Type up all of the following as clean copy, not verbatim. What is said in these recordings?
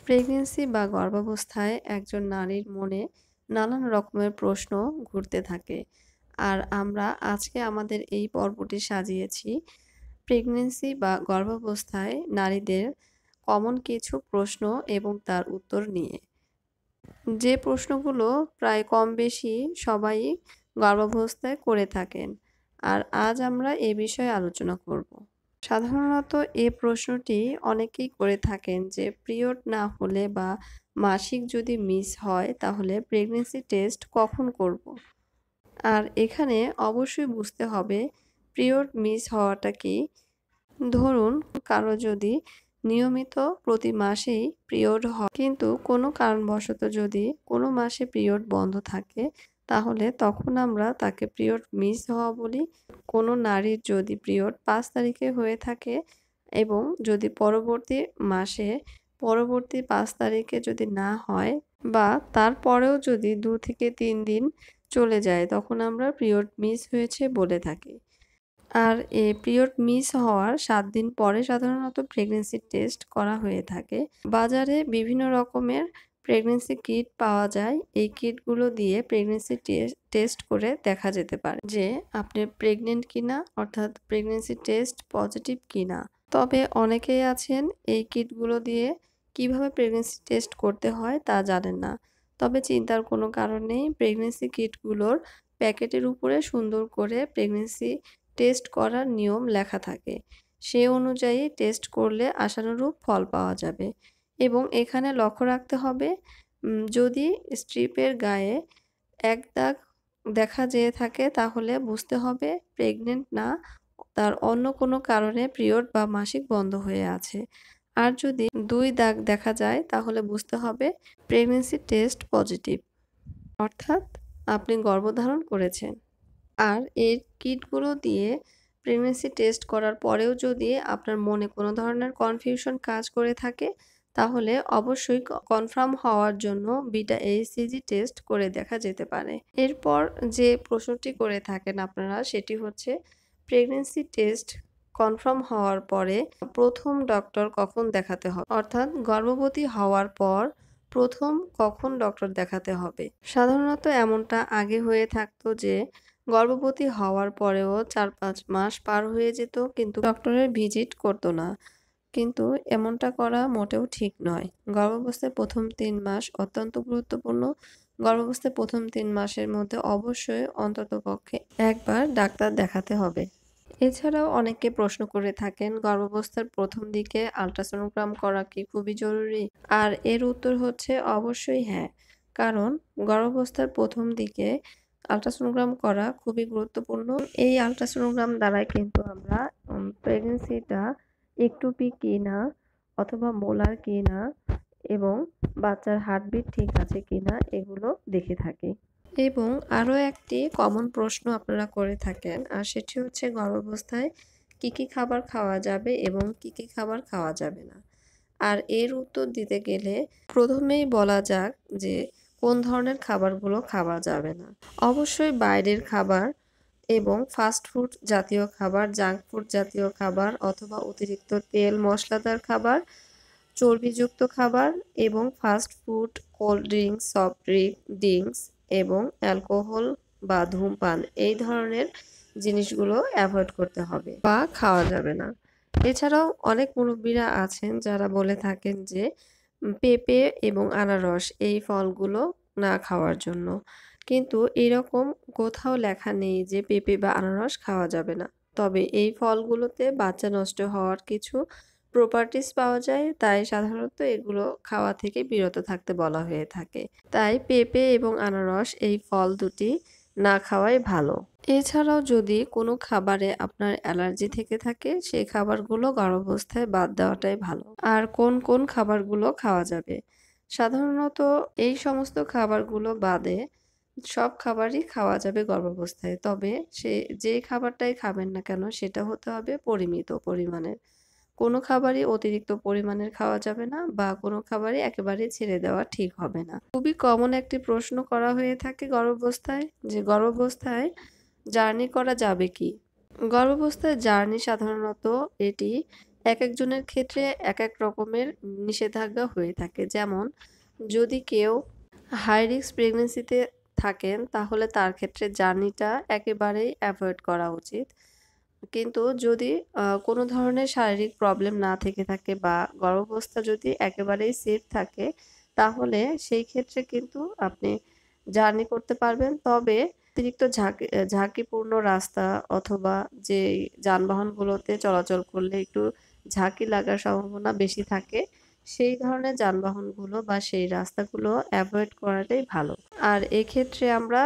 Pregnancy বা গর্ভাবস্থায় একজন নারীর মনে নানান রকমের প্রশ্ন ঘুরতে থাকে। আর আমরা আজকে আমাদের এই পর্বটি সাজিয়েছি প্রেগন্যান্সি বা গর্ভাবস্থায় নারীদের কমন কিছু প্রশ্ন এবং তার উত্তর নিয়ে। যে প্রশ্নগুলো প্রায় কম বেশি সবাই গর্ভাবস্থায় করে থাকেন। আর আজ আমরা এ বিষয়ে আলোচনা করব। সাধারণত এ প্রশ্নটি অনেকেই করে থাকেন যে পিরিয়ড না হলে বা মাসিক যদি মিস হয় তাহলে প্রেগন্যান্সি টেস্ট কখন করব? আর এখানে অবশ্যই বুঝতে হবে পিরিয়ড মিস হওয়াটা কি। ধরুন কারো যদি নিয়মিত প্রতি মাসেই পিরিয়ড হয় কিন্তু কোনো কারণবশত যদি কোনো মাসে পিরিয়ড বন্ধ থাকে তাহলে তখন আমরা তাকে পিরিয়ড মিস হওয়া বলি। কোনো নারীর যদি পিরিয়ড ৫ তারিখে হয়ে থাকে এবং যদি পরবর্তী ৫ তারিখে যদি না হয় বা তারপরেও যদি ২ থেকে ৩ দিন চলে যায় তখন আমরা পিরিয়ড মিস হয়েছে বলে থাকি। আর পিরিয়ড মিস হওয়ার ৭ দিন পরে সাধারণত প্রেগন্যান্সি টেস্ট করা হয়ে থাকে। বাজারে বিভিন্ন রকমের প্রেগন্যান্সি কিট পাওয়া যায়। এই কিটগুলো দিয়ে প্রেগন্যান্সি টেস্ট করে দেখা যেতে পারে যে আপনি প্রেগন্যান্ট কিনা, অর্থাৎ প্রেগন্যান্সি টেস্ট পজিটিভ কিনা। তবে অনেকেই আছেন এই কিটগুলো দিয়ে কিভাবে প্রেগন্যান্সি টেস্ট করতে হয় তা জানেন না। তবে চিন্তার কোনো কারণ নেই। প্রেগন্যান্সি কিটগুলোর প্যাকেটের উপরে সুন্দর করে প্রেগন্যান্সি টেস্ট করার নিয়ম লেখা থাকে। সে অনুযায়ী টেস্ট করলে আশানুরূপ ফল পাওয়া যাবে। এবং এখানে লক্ষ্য রাখতে হবে যদি স্ট্রিপের গায়ে এক দাগ দেখা যেয়ে থাকে তাহলে বুঝতে হবে প্রেগন্যান্ট না, তার অন্য কোনো কারণে পিরিয়ড বা মাসিক বন্ধ হয়ে আছে। আর যদি ২ দাগ দেখা যায় তাহলে বুঝতে হবে প্রেগন্যান্সি টেস্ট পজিটিভ, অর্থাৎ আপনি গর্ভধারণ করেছেন। আর এই কিটগুলো দিয়ে প্রেগন্যান্সি টেস্ট করার পরেও যদি আপনার মনে কোনো ধরনের কনফিউশন কাজ করে থাকে তাহলে অবশ্যই কনফার্ম হওয়ার জন্য বিটা এইচসিজি টেস্ট করে দেখা যেতে পারে। এরপর যে প্রশ্নটি করে থাকেন আপনারা সেটি হচ্ছে প্রেগন্যান্সি টেস্ট কনফার্ম হওয়ার পরে প্রথম ডক্টর কখন দেখাতে হবে, অর্থাৎ গর্ভবতী হওয়ার পর প্রথম কখন ডক্টর দেখাতে হবে। সাধারণত এমনটা আগে হয়ে থাকতো যে গর্ভবতী হওয়ার পরেও ৪-৫ মাস পার হয়ে যেত কিন্তু ডক্টরের ভিজিট করতো না। কিন্তু এমনটা করা মোটেও ঠিক নয়। গর্ভাবস্থায় প্রথম ৩ মাস অত্যন্ত গুরুত্বপূর্ণ। গর্ভাবস্থায় প্রথম ৩ মাসের মধ্যে অবশ্যই অন্ততপক্ষে একবার ডাক্তার দেখাতে হবে। এছাড়াও অনেকে প্রশ্ন করে থাকেন গর্ভাবস্থার প্রথম দিকে আল্ট্রাসোনোগ্রাম করা কি খুবই জরুরি? আর এর উত্তর হচ্ছে অবশ্যই হ্যাঁ। কারণ গর্ভাবস্থার প্রথম দিকে আল্ট্রাসোনোগ্রাম করা খুবই গুরুত্বপূর্ণ। এই আল্ট্রাসোনোগ্রাম দ্বারাই কিন্তু আমরা প্রেগন্যান্সিটা একটুপি কিনা অথবা মোলার কিনা এবং বাচ্চার হার্টবিট ঠিক আছে কিনা এগুলো দেখে থাকি। এবং আরও একটি কমন প্রশ্ন আপনারা করে থাকেন আর সেটি হচ্ছে গর্ভাবস্থায় কী কী খাবার খাওয়া যাবে এবং কী কী খাবার খাওয়া যাবে না। আর এর উত্তর দিতে গেলে প্রথমেই বলা যাক যে কোন ধরনের খাবারগুলো খাওয়া যাবে না। অবশ্যই বাইরের খাবার এবং ফাস্ট ফুড জাতীয় খাবার, জাঙ্ক ফুড জাতীয় খাবার অথবা অতিরিক্ত তেল মশলাদার খাবার, চর্বিযুক্ত খাবার এবং fast food, cold drinks, soft drinks এবং অ্যালকোহল বা ধূমপান এই ধরনের জিনিসগুলো অ্যাভয়েড করতে হবে বা খাওয়া যাবে না। এছাড়াও অনেক মুরব্বিরা আছেন যারা বলে থাকেন যে পেঁপে এবং আনারস এই ফলগুলো না খাওয়ার জন্য। কিন্তু এরকম কোথাও লেখা নেই যে পেঁপে বা আনারস খাওয়া যাবে না। তবে এই ফলগুলোতে বাচ্চা নষ্ট হওয়ার কিছু প্রপার্টিজ পাওয়া যায়, তাই সাধারণত এগুলো খাওয়া থেকে বিরত থাকতে বলা হয়ে থাকে। তাই পেঁপে এবং আনারস এই ফল দুটি না খাওয়াই ভালো। এছাড়াও যদি কোনো খাবারে আপনার অ্যালার্জি থেকে থাকে সেই খাবারগুলো গর্ভাবস্থায় বাদ দেওয়াটাই ভালো। আর কোন কোন খাবারগুলো খাওয়া যাবে? সাধারণত এই সমস্ত খাবারগুলো বাদে সব খাবারই খাওয়া যাবে গর্ভাবস্থায়। তবে যে খাবারটাই খাবেন না কেন সেটা হতে হবে পরিমিত পরিমাণের। কোনো খাবারই অতিরিক্ত পরিমাণের খাওয়া যাবে না বা কোনো খাবারই একেবারেই ছেড়ে দেওয়া ঠিক হবে না। খুবই কমন একটি প্রশ্ন করা হয়ে থাকে গর্ভাবস্থায় যে জার্নি করা যাবে কি? গর্ভাবস্থায় জার্নি সাধারণত এটি একেকজনের ক্ষেত্রে একেক রকমের নিষেধাজ্ঞা হয়ে থাকে। যেমন যদি কেউ হাই রিস্ক প্রেগন্যান্সিতে থাকেন তাহলে তার ক্ষেত্রে জার্নিটা একেবারেই এভয়েড করা উচিত। কিন্তু যদি কোনো ধরনের শারীরিক প্রবলেম না থেকে থাকে বা গর্ভাবস্থা যদি একেবারেই সেফ থাকে, তাহলে সেই ক্ষেত্রে কিন্তু আপনি জার্নি করতে পারবেন। তবে অতিরিক্ত ঝাঁকিপূর্ণ রাস্তা অথবা যেই যানবাহনগুলোতে চলাচল করলে একটু ঝাঁকি লাগার সম্ভাবনা বেশি থাকে, সেই ধরনের যানবাহনগুলো বা সেই রাস্তাগুলো এভয়েড করাটাই ভালো। আর এক্ষেত্রে আমরা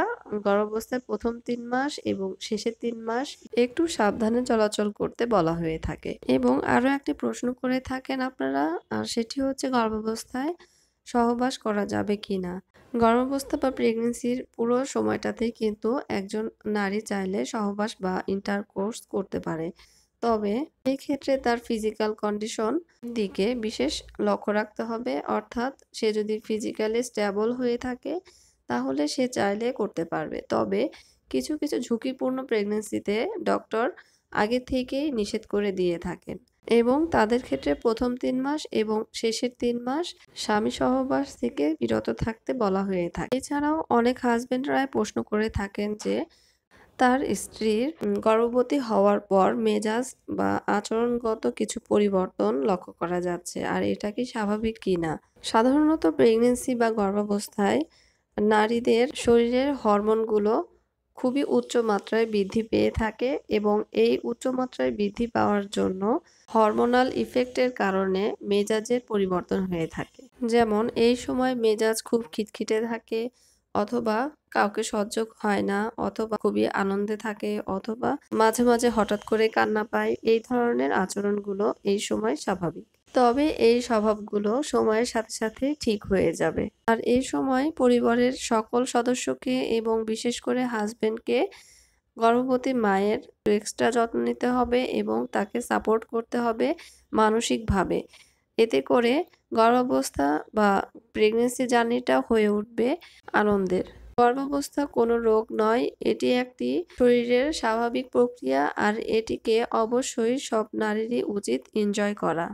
গর্ভাবস্থায় ১ম ৩ মাস এবং শেষের ৩ মাস একটু সাবধানে চলাচল করতে বলা হয়ে থাকে। এবং আরো একটি প্রশ্ন করে থাকেন আপনারা, আর সেটি হচ্ছে গর্ভাবস্থায় সহবাস করা যাবে কিনা? গর্ভাবস্থা বা প্রেগন্যান্সির পুরো সময়টাতেই কিন্তু একজন নারী চাইলে সহবাস বা ইন্টারকোর্স করতে পারে। তবে এই ক্ষেত্রে তার ফিজিক্যাল কন্ডিশন দিকে বিশেষ লক্ষ্য রাখতে হবে। অর্থাৎ সে যদি ফিজিক্যালি স্টেবল হয়ে থাকে তাহলে সে চাইলে করতে পারবে। তবে কিছু ঝুঁকিপূর্ণ প্রেগন্যান্সিতে ডক্টর আগে থেকেই নিষেধ করে দিয়ে থাকেন এবং তাদের ক্ষেত্রে ১ম ৩ মাস এবং শেষের ৩ মাস স্বামী সহবাস থেকে বিরত থাকতে বলা হয়ে থাকে। এছাড়াও অনেক হাসব্যান্ডরাই প্রশ্ন করে থাকেন যে তার স্ত্রীর গর্ভবতী হওয়ার পর মেজাজ বা আচরণগত কিছু পরিবর্তন লক্ষ্য করা যাচ্ছে। আর এটা কি স্বাভাবিক কিনা? সাধারণত প্রেগন্যান্সি বা গর্ভাবস্থায় নারীদের শরীরের হরমোনগুলো খুবই উচ্চ মাত্রায় বৃদ্ধি পেয়ে থাকে এবং এই উচ্চ মাত্রায় বৃদ্ধি পাওয়ার জন্য হরমোনাল ইফেক্টের কারণে মেজাজের পরিবর্তন হয়ে থাকে। যেমন এই সময় মেজাজ খুব খিটখিটে থাকে অথবা কাউকে সহ্য হয় না অথবা খুবই আনন্দে থাকে অথবা মাঝে হঠাৎ করে কান্না পায়। এই ধরনের আচরণগুলো এই সময় স্বাভাবিক। তবে এই স্বভাবগুলো সময়ের সাথে ঠিক হয়ে যাবে। আর এই সময় পরিবারের সকল সদস্যকে এবং বিশেষ করে হাসব্যান্ডকে গর্ভবতী মায়ের এক্সট্রা যত্ন নিতে হবে এবং তাকে সাপোর্ট করতে হবে মানসিকভাবে। এতে করে গর্ভাবস্থা বা প্রেগন্যান্সি জার্নিটা হয়ে উঠবে আনন্দের। গর্ভাবস্থা কোনো রোগ নয়, এটি একটি শরীরের স্বাভাবিক প্রক্রিয়া আর এটিকে অবশ্যই সব নারীরই উচিত এনজয় করা।